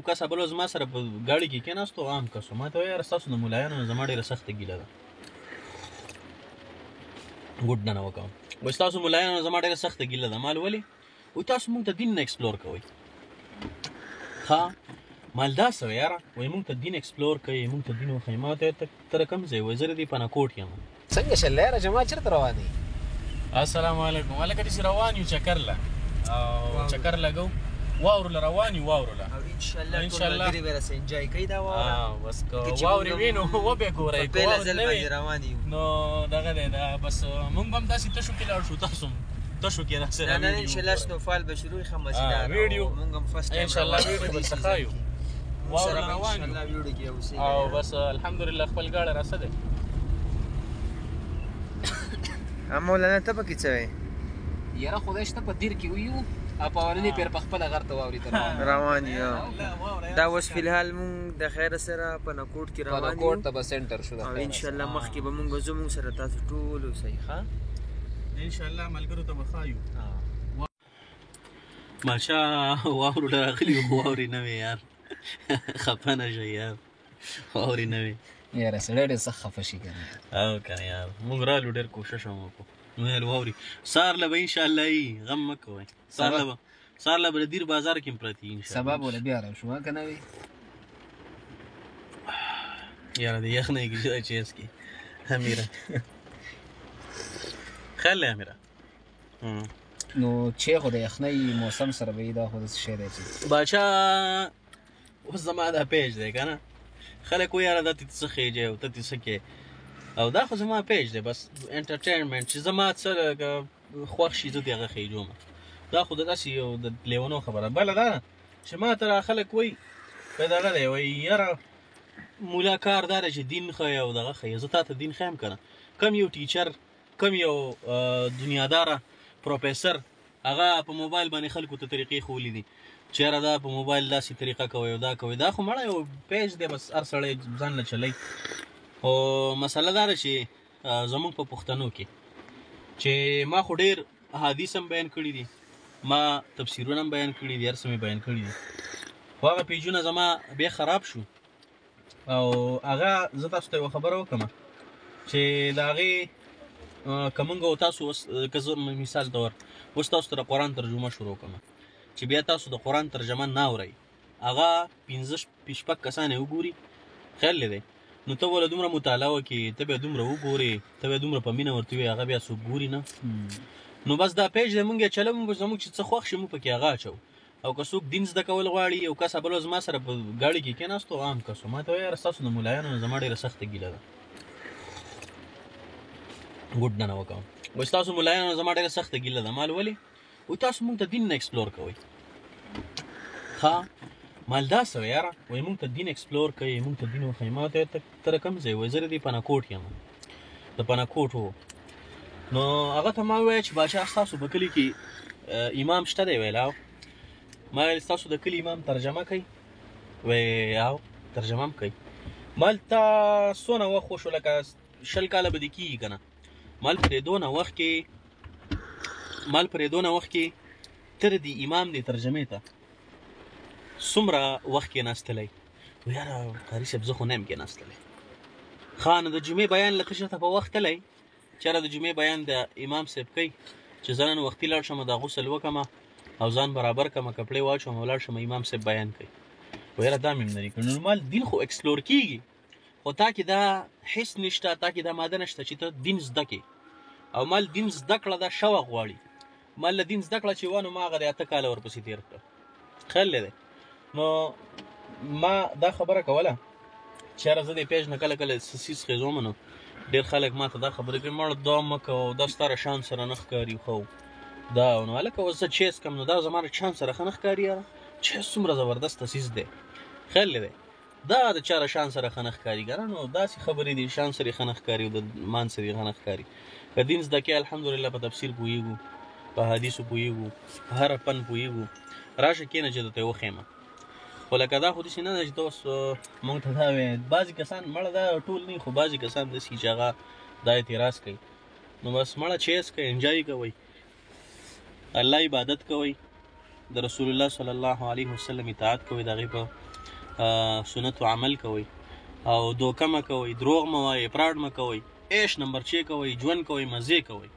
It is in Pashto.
کسه بل ورځ ما سره په ګاډي کې کېناستو عام کس و ما ته وایي یاره ستاسو د ملایانو نه زما ډېره سخته ګیله ده ګوډ نه وکړم وایي ستاسو ملایانو نه زما ډېره سخته ګیله ده مال ولې وایي تاسو مونږ ته دین نه ایکسپلور کوئ ها مال داسې وه یاره وایي مونږ ته دین ایکسپلور کوئ مونږ ته دین وښایي ما ته ته د کوم ځای وایي زه د دې پناکوټ یم څنګه شل یاره جماعت چېرته روان یې السلام علیکم هلکه داسې روان یو چکر له او چکر لګو واورو له روان یو واورو له او انشاءالله ټول ملګري به راسه انجوای کوي دا واوره بس که واورې وي نو وبې ګورئ په پیله ځل باندې روان یو نو دغه دی دا بس مونږ به هم داسې تشو کې لاړ شو تاسو هم تشو کې راسره نه انشاءالله سنوفال به شروع ښه مزیدار ویډیو مونږ هم فرست ټایم انشاءالله ویډیو به څخه یو واوره روان یو انشاءالله ویډیو کې اوسېږي او بس الحمدلله خپل ګاډی راسه دی مولانا ته پکې څه وایې یاره خدای شته په دیر کې ویو او په اولني پیر په خپله غر ته واورې ته روان یو دا اوس فلحال مونږ د خیره سره پناکوټ کې روان یو پناکوټ ته به سینټر شو او انشاءالله مخکې به مونږ ځو مونږ سره تاسو ټول اوسئ ښه انشاءالله ملګرو ته به ښایو ماشا واورو له راغلي خو واورې نه وې یار خفه نه شئ یار واورې نه وې یاره سړی ډېر سخت خفه شي که نه او که نه یار مونږ رالو ډېر کوشش هم وکړو ویل واوري سهار له به انشاءالله یي غم مه کوئ سهار له به د دیر بازار کې هم پرتې انشاءالله سبا به له بیا راشو که نه وي یاره د یخ نه یې کېږي چیز کې امیره خیال دی امیره نو چې خو د یخنۍ موسم سره به دا خو داسې شی دی چې باچا اوس زما دا پیج دی که نه خلک وایي یاره دا ته څه خیجې او ته څه کې او دا خو زما پیج دی بس انټرټینمنټ چې زما څه خوښ شي زه د هغه خیجوم دا خو داسې یو د لیونو خبره بله دا ده چې ما ته را خلک وایي که دغه دی وایي یاره مولا کار دا دی چې دین ښایي او دغه ښایي زه تا ته دین ښیم که نه کم یو ټیچر کم یو دنیاداره پروفیسر هغه په موبایل باندې خلکو ته طریقې ښولي دي چې یاره دا په موبایل داسې طریقه کوئ او دا کوئ دا خو مړه یو پیج دی بس هر سړی ځان له چلی خو مسله دا ده چې زموږ په پښتنو کې چې ما خو ډېر احادیث هم بیان کړي دي ما تفسیرونه هم بیان کړي دي هر څه مې بیان کړي دي خو هغه پیجونه زما بیا خراب شو او هغه زه تاسو ته یوه خبره وکړم چې د هغې که موږ او تاسو اوس که زه مثال طور اوس تاسو ته د قرآن ترجمه شروع کړم چې بیا تاسو د قرآن ترجمه نه اورئ هغه پنځه شپږ کسان یې وګوري خیال دی نو ته ولې دومره مطالعه وکړې ته بیا دومره وګورې ته بیا دومره په مینه ورته وایې هغه بیا څوک ګوري نه نو بس دا پیج دی موږ یې چلوو زموږ چې څه خوښ شي موږ پکې هغه اچوو او که څوک دین زده کول غواړي یو کس بل ورځ ما سره په ګاډي کې کېناستو عام کس و ما ته وایي یاره ستاسو د ملایانو نه زما ډېره سخته ګیله ده ګوډ نه وکړم وایي ستاسو ملایانو نه زما ډېره سخته ګیله ده مال ولې وایي تاسو مونږ ته دین نه ایکسپلور کوئ ها مال داسې وه یاره وایي مونږ ته دین ایکسپلور کوي مونږ ته دین وښایي ما ته ته د کوم ځای وایي زه د دې پناکوټ یم د پناکوټ و نو هغه ته ما وویل چې باچا ستاسو په کلي کې امام شته دی ویل او ما ویل ستاسو د کلي امام ترجمه کوي وایي او ترجمه هم کوي مال ته څونه وخت وشو لکه 20 کاله به دې کېږي که نه مال پرې دونه وخت کې ته د امام د ترجمې ته څومره وخت کېناستلی و یاره قاري صاحب زه خو نه یم کېناستلی ښه نو د جمعې بیان له ته شته په وخت تلی چېرې د جمعې بیان د امام صاحب کوي چې زه نن وختي لاړ شم دا غسل وکړم او ځان برابر کړم کپړې واچوم او لاړ شم امام صاحب بیان کوي و یاره دا مې هم نه دي کړي نورمال دین خو ایکسپلور کېږي خو تا کې دا حس نشته تا کې دا ماده نشته چې ته دین زده کړې او مال دین زده کړه دا شوق غواړي مال له دین زده کړه چې وانه ما هغه د 8 کاله ورپسې تېر کړه خیال دی نو ما دا خبره کوله چې یاره زه دې پیج نه کله کله څه څیز خېزوم نو ډېر خلک ما ته دا خبرې کوي مړه دا مه کوه دا ستا له شان سره نه ښکاري خو دا نو هلکه اوس زه چیز کم نو دا زما له شان سره ښه نه ښکاري یاره چیز څومره زبردسته څیز دی خیال دی دا د چا له شان سره ښه نه ښکاري که نه نو داسې خبرې دي شان سره یې ښه نه ښکاري او د مان سره یې ښه نه ښکاري که دین زده کړې الحمدلله په تفسیر پوهېږو په حدیثو پوهېږو په هر فن پوهېږو راشه کښېنه چې درته یې وښیمه خو لکه دا خو داسې نه ده چې ته اوس مونږ ته دا وایې بعضې کسان مړه دا ټول نه خو بعضې کسان داسې چې هغه دا اعتراض کوي نو بس مړه چیز کوئ انجوای کوئ الله عبادت کوئ د رسول الله صلی الله علیه وسلم اطاعت کوئ، د هغې په سنتو عمل کوئ او دوکه مه کوئ، دروغ مه وایئ، فراډ مه کوئ، عیش نمبر 6 کوئ، ژوند کوئ، مزې کوئ.